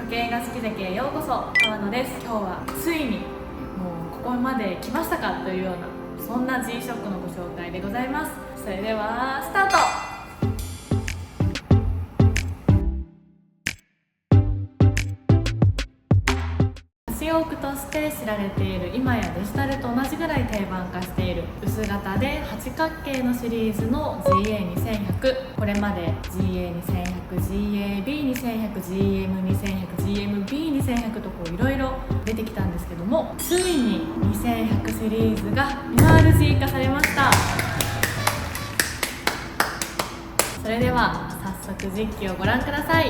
時計が好きだけへようこそ。川野です。今日はついにもうここまで来ましたかというような、そんな G-SHOCK のご紹介でございます。それではスタート。カシオークとして知られている、今やデジタルと同じぐらい定番化している薄型で八角形のシリーズの GA2100。 これまで GA2100、GAB2100、GM2100、GMB2100 といろいろ出てきたんですけども、ついに2100シリーズが MRG 化されました。それでは早速実機をご覧ください。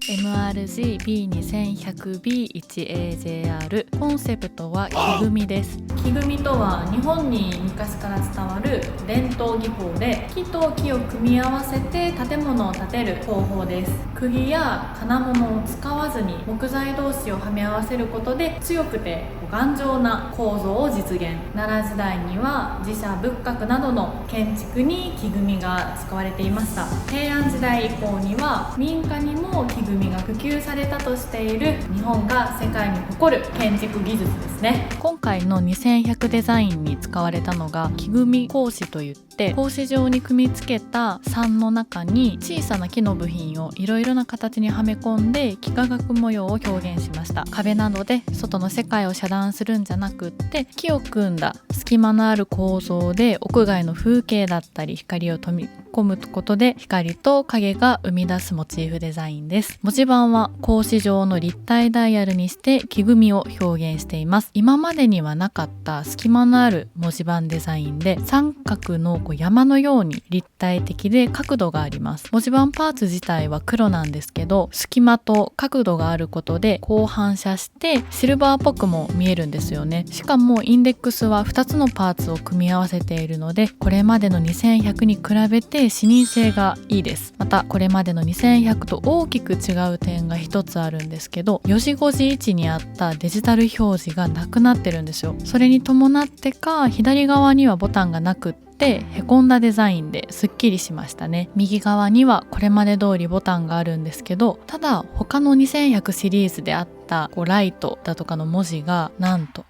MRG-B2100B1AJR。 コンセプトは木組みです。木組みとは日本に昔から伝わる伝統技法で、木と木を組み合わせて建物を建てる方法です。釘や金物を使わずに木材同士をはめ合わせることで強くて頑丈な構造を実現。奈良時代には寺社仏閣などの建築に木組みが使われていました。平安時代以降には民家にも木組みが普及されたとしている、日本が世界に誇る建築技術ですね。今回の2100デザインに使われたのが木組み格子といって、格子状に組み付けた桟の中に小さな木の部品をいろいろな形にはめ込んで幾何学模様を表現しました。壁などで外の世界を遮断するんじゃなくって、木を組んだ隙間のある構造で屋外の風景だったり光を取り込むことで光と影が生み出すモチーフデザインです。文字盤は格子状の立体ダイヤルにして木組みを表現しています。今までにはなかった隙間のある文字盤デザインで、三角の山のように立体的で角度があります。文字盤パーツ自体は黒なんですけど、隙間と角度があることで反射してシルバーっぽくも見えるんですよね。しかもインデックスは2つのパーツを組み合わせているので、これまでの2100に比べて視認性がいいです。またこれまでの2100と大きく違う点が一つあるんですけど、4時5時位置にあったデジタル表示がなくなってるんですよ。それに伴ってか、左側にはボタンがなくってへこんだデザインですっきりしましたね。右側にはこれまで通りボタンがあるんですけど、ただ他の2100シリーズであったライトだとかの文字がなんと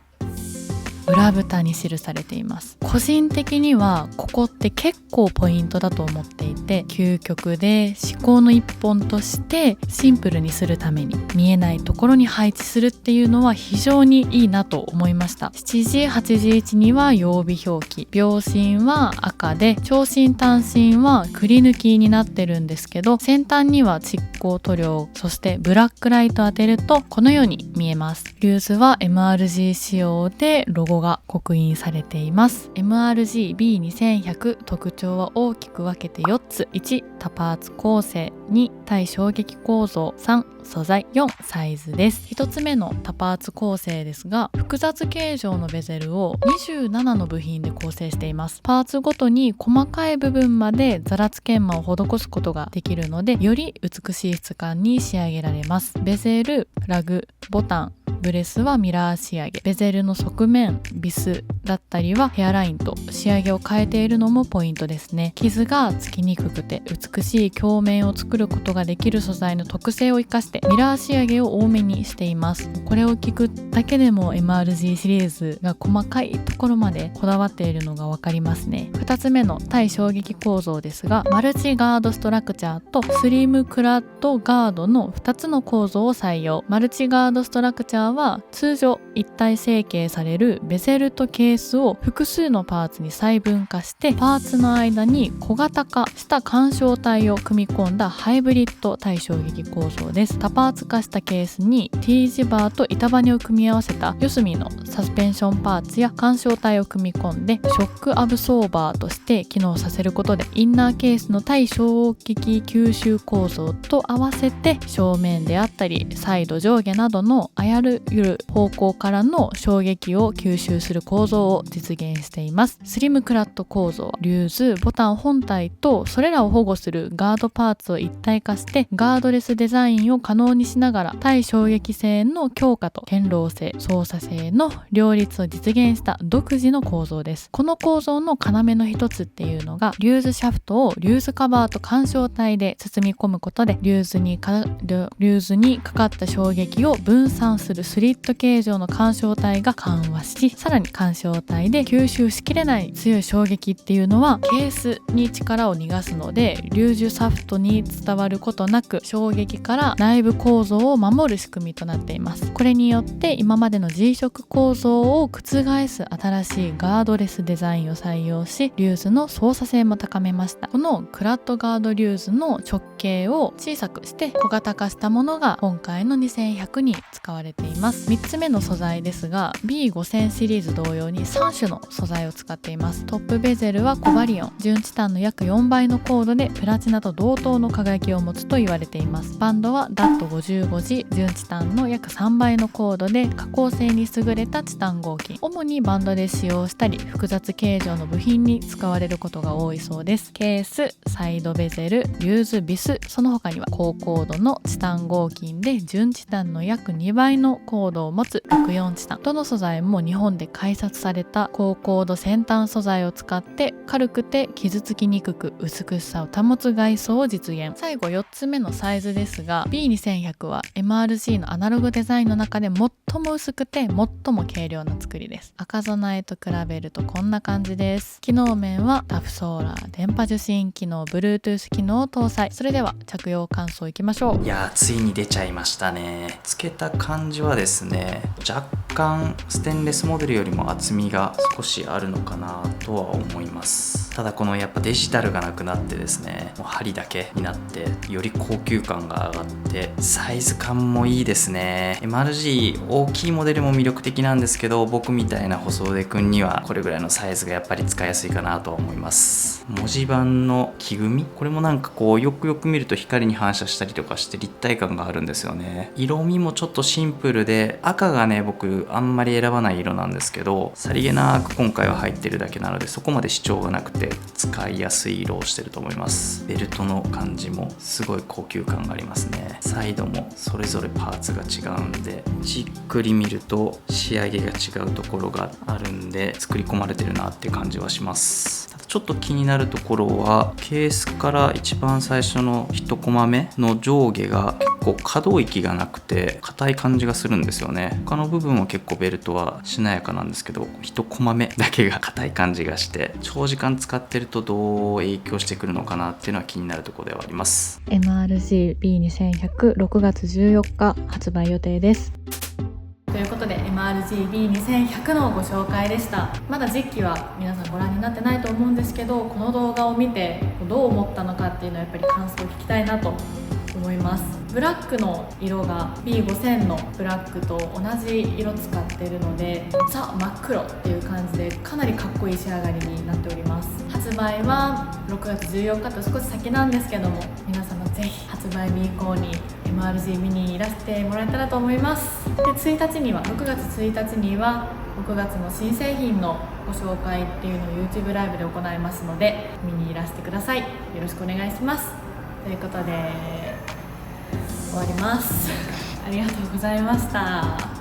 裏蓋に記されています。個人的にはここって結構ポイントだと思っていて、究極で思考の一本としてシンプルにするために見えないところに配置するっていうのは非常にいいなと思いました。7時8時位置には曜日表記、秒針は赤で長針短針はくり抜きになってるんですけど、先端には蓄光塗料、そしてブラックライト当てるとこのように見えます。リューズは MRG 仕様でロゴが刻印されています。 MRG-B2100 特徴は大きく分けて4つ。1、多パーツ構成。2、対衝撃構造。3、素材。4、サイズです。1つ目の多パーツ構成ですが、複雑形状のベゼルを27の部品で構成しています。パーツごとに細かい部分までザラつ研磨を施すことができるので、より美しい質感に仕上げられます。ベゼル、ラグ、ボタン、ブレスはミラー仕上げ。ベゼルの側面、ビスだったりはヘアラインと仕上げを変えているのもポイントですね。傷がつきにくくて美しい鏡面を作ることができる素材の特性を生かしてミラー仕上げを多めにしています。これを聞くだけでも MRG シリーズが細かいところまでこだわっているのがわかりますね。2つ目の対衝撃構造ですが、マルチガードストラクチャーとスリムクラッドガードの2つの構造を採用。マルチガードストラクチャーは通常一体成形されるベゼルとケースを複数のパーツに細分化して、パーツの間に小型化した干渉体を組み込んだハイブリッド対衝撃構造です。多パーツ化したケースに T 字バーと板バネを組み合わせた四隅のサスペンションパーツや干渉体を組み込んで、ショックアブソーバーとして機能させることで、インナーケースの対衝撃吸収構造と合わせて正面であったりサイド上下などのIR る方向からの衝撃を吸収する構造を実現しています。スリムクラット構造、リューズ、ボタン本体とそれらを保護するガードパーツを一体化してガードレスデザインを可能にしながら対衝撃性の強化と堅牢性、操作性の両立を実現した独自の構造です。この構造の要の一つっていうのがリューズシャフトをリューズカバーと干渉体で包み込むことでリューズにかかった衝撃を分散するスリット形状の干渉体が緩和し、さらに干渉体で吸収しきれない強い衝撃っていうのはケースに力を逃がすのでリューズシャフトに伝わることなく衝撃から内部構造を守る仕組みとなっています。これによって今までの G 色構造を覆す新しいガードレスデザインを採用しリューズの操作性も高めました。このクラッドガードリューズの直径を小さくして小型化したものが今回の2100に使われています。3つ目の素材ですが B5000 シリーズ同様に3種の素材を使っています。トップベゼルはコバリオン、純チタンの約4倍の高度でプラチナと同等の輝きを持つと言われています。バンドはダット55時、純チタンの約3倍の高度で加工性に優れたチタン合金、主にバンドで使用したり複雑形状の部品に使われることが多いそうです。ケース、サイドベゼル、リューズビス、その他には高高度のチタン合金で純チタンの約2倍の高度を持つ64チタン。どの素材も日本で開発された高高度先端素材を使って軽くて傷つきにくく美しさを保つ外装を実現。最後4つ目のサイズですが B2100 は MRC のアナログデザインの中で最も薄くて最も軽量な作りです。赤備えと比べるとこんな感じです。機能面はタフソーラー、電波受信機能、Bluetooth 機能を搭載。それでは着用感想いきましょう。いやーついに出ちゃいましたね。つけた感じはですね、若干ステンレスモデルよりも厚みが少しあるのかなとは思います。ただこのやっぱデジタルがなくなってですね、もう針だけになってより高級感が上がってサイズ感もいいですね。 MRG 大きいモデルも魅力的なんですけど、僕みたいな細腕くんにはこれぐらいのサイズがやっぱり使いやすいかなとは思います。文字盤の木組み、これもなんかこうよくよく見ると光に反射したりとかして立体感があるんですよね。色味もちょっとシンプルで、赤がね僕あんまり選ばない色なんですけど、さりげなく今回は入ってるだけなのでそこまで主張がなくて使いやすい色をしてると思います。ベルトの感じもすごい高級感がありますね。サイドもそれぞれパーツが違うんでじっくり見ると仕上げが違うところがあるんで作り込まれてるなって感じはします。ただちょっと気になるところはケースから一番最初の1コマ目の上下が結構可動域がなくて硬い感じがするんですよね。他の部分は結構ベルトはしなやかなんですけど1コマ目だけが硬い感じがして、長時間使ってるとどう影響してくるのかなっていうのは気になるところではあります。 MRG B2100 6月14日発売予定です。ということで MRG-B2100 のご紹介でした。まだ実機は皆さんご覧になってないと思うんですけど、この動画を見てどう思ったのかっていうのはやっぱり感想を聞きたいなと思います。ブラックの色が B5000 のブラックと同じ色使ってるのでザ・真っ黒っていう感じでかなりかっこいい仕上がりになっております。発売は6月14日と少し先なんですけども、皆様ぜひ発売日以降に MRG 見にいらしてもらえたらと思います。で1日には6月1日には6月の新製品のご紹介っていうのを YouTube ライブで行いますので見にいらしてください。よろしくお願いします。ということで終わります。ありがとうございました。